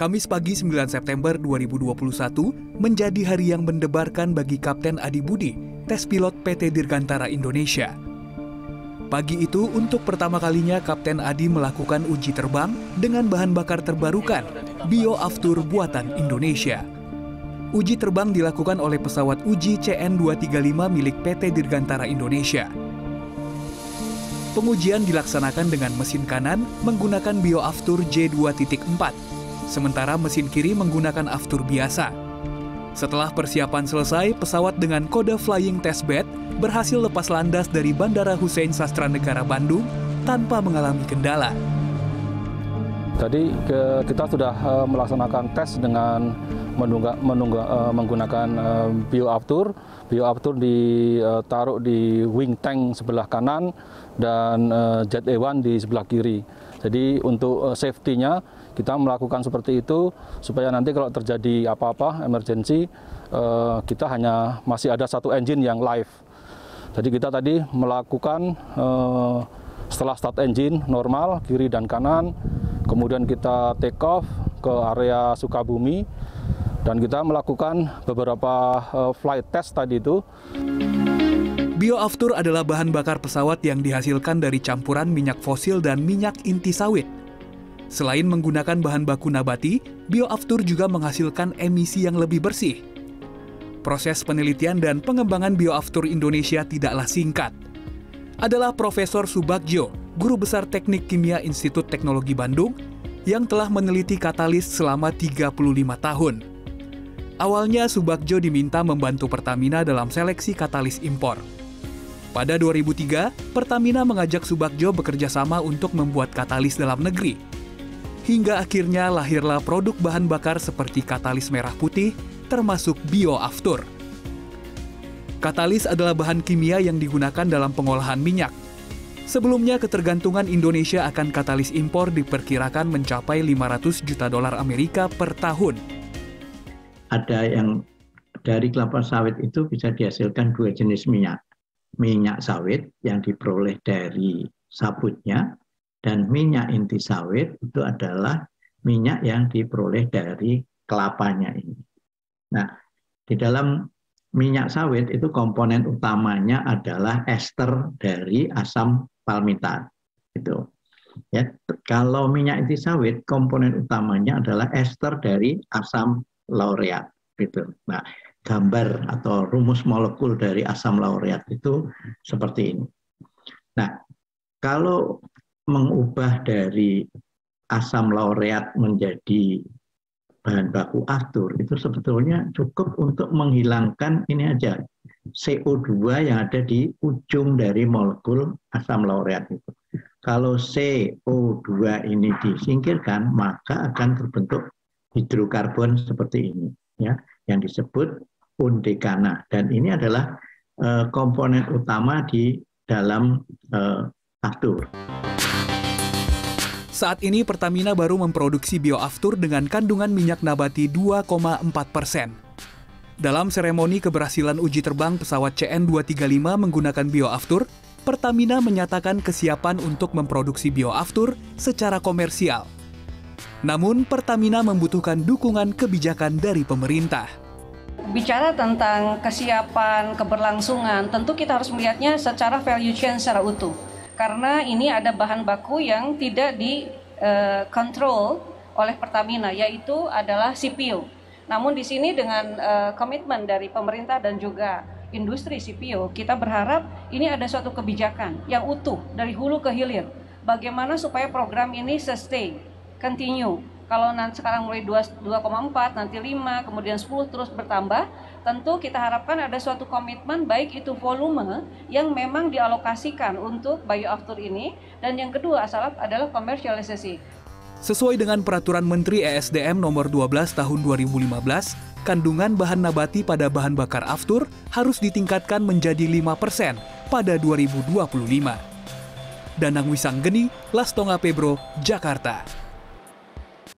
Kamis pagi 9 September 2021 menjadi hari yang mendebarkan bagi Kapten Adi Budi, tes pilot PT Dirgantara Indonesia. Pagi itu, untuk pertama kalinya Kapten Adi melakukan uji terbang dengan bahan bakar terbarukan, Bioaftur buatan Indonesia. Uji terbang dilakukan oleh pesawat uji CN235 milik PT Dirgantara Indonesia. Pengujian dilaksanakan dengan mesin kanan menggunakan Bioaftur J2.4. Sementara mesin kiri menggunakan aftur biasa. Setelah persiapan selesai, pesawat dengan kode Flying Testbed berhasil lepas landas dari Bandara Hussein Sastranegara Bandung tanpa mengalami kendala. Tadi kita sudah melaksanakan tes dengan menggunakan Bioaftur. Bioaftur ditaruh di wing tank sebelah kanan dan jet E1 di sebelah kiri. Jadi untuk safety-nya kita melakukan seperti itu supaya nanti kalau terjadi apa-apa emergency kita hanya masih ada satu engine yang live. Jadi kita tadi melakukan setelah start engine normal kiri dan kanan, kemudian kita take off ke area Sukabumi dan kita melakukan beberapa flight test tadi itu. Bioaftur adalah bahan bakar pesawat yang dihasilkan dari campuran minyak fosil dan minyak inti sawit. Selain menggunakan bahan baku nabati, Bioaftur juga menghasilkan emisi yang lebih bersih. Proses penelitian dan pengembangan Bioaftur Indonesia tidaklah singkat. Adalah Profesor Subagjo, Guru Besar Teknik Kimia Institut Teknologi Bandung, yang telah meneliti katalis selama 35 tahun. Awalnya Subagjo diminta membantu Pertamina dalam seleksi katalis impor. Pada 2003, Pertamina mengajak Subagjo bekerja sama untuk membuat katalis dalam negeri. Hingga akhirnya lahirlah produk bahan bakar seperti katalis merah putih, termasuk Bioaftur. Katalis adalah bahan kimia yang digunakan dalam pengolahan minyak. Sebelumnya, ketergantungan Indonesia akan katalis impor diperkirakan mencapai 500 juta dolar Amerika per tahun. Ada yang dari kelapa sawit itu bisa dihasilkan dua jenis minyak. Minyak sawit yang diperoleh dari sabutnya, dan minyak inti sawit itu adalah minyak yang diperoleh dari kelapanya ini. Nah, di dalam minyak sawit itu komponen utamanya adalah ester dari asam palmitat. Itu. Ya, kalau minyak inti sawit komponen utamanya adalah ester dari asam laureat. Gitu. Nah, gambar atau rumus molekul dari asam laureat itu seperti ini. Nah, kalau mengubah dari asam laureat menjadi bahan baku aftur itu sebetulnya cukup untuk menghilangkan ini aja CO2 yang ada di ujung dari molekul asam laureat itu. Kalau CO2 ini disingkirkan, maka akan terbentuk hidrokarbon seperti ini, ya, yang disebut undekana. Dan ini adalah komponen utama di dalam aftur. Saat ini Pertamina baru memproduksi Bioaftur dengan kandungan minyak nabati 2,4%. Dalam seremoni keberhasilan uji terbang pesawat CN235 menggunakan Bioaftur, Pertamina menyatakan kesiapan untuk memproduksi Bioaftur secara komersial. Namun, Pertamina membutuhkan dukungan kebijakan dari pemerintah. Bicara tentang kesiapan, keberlangsungan, tentu kita harus melihatnya secara value chain secara utuh. Karena ini ada bahan baku yang tidak dikontrol oleh Pertamina, yaitu adalah CPO. Namun di sini dengan komitmen dari pemerintah dan juga industri CPO, kita berharap ini ada suatu kebijakan yang utuh dari hulu ke hilir. Bagaimana supaya program ini sustain, continue. Kalau nanti sekarang mulai 2,4, nanti 5, kemudian 10 terus bertambah, tentu kita harapkan ada suatu komitmen baik itu volume yang memang dialokasikan untuk Bioaftur ini, dan yang kedua adalah komersialisasi. Sesuai dengan Peraturan Menteri ESDM Nomor 12 Tahun 2015, kandungan bahan nabati pada bahan bakar aftur harus ditingkatkan menjadi 5% pada 2025. Danang Wisanggeni, Lastonga Pebro, Jakarta.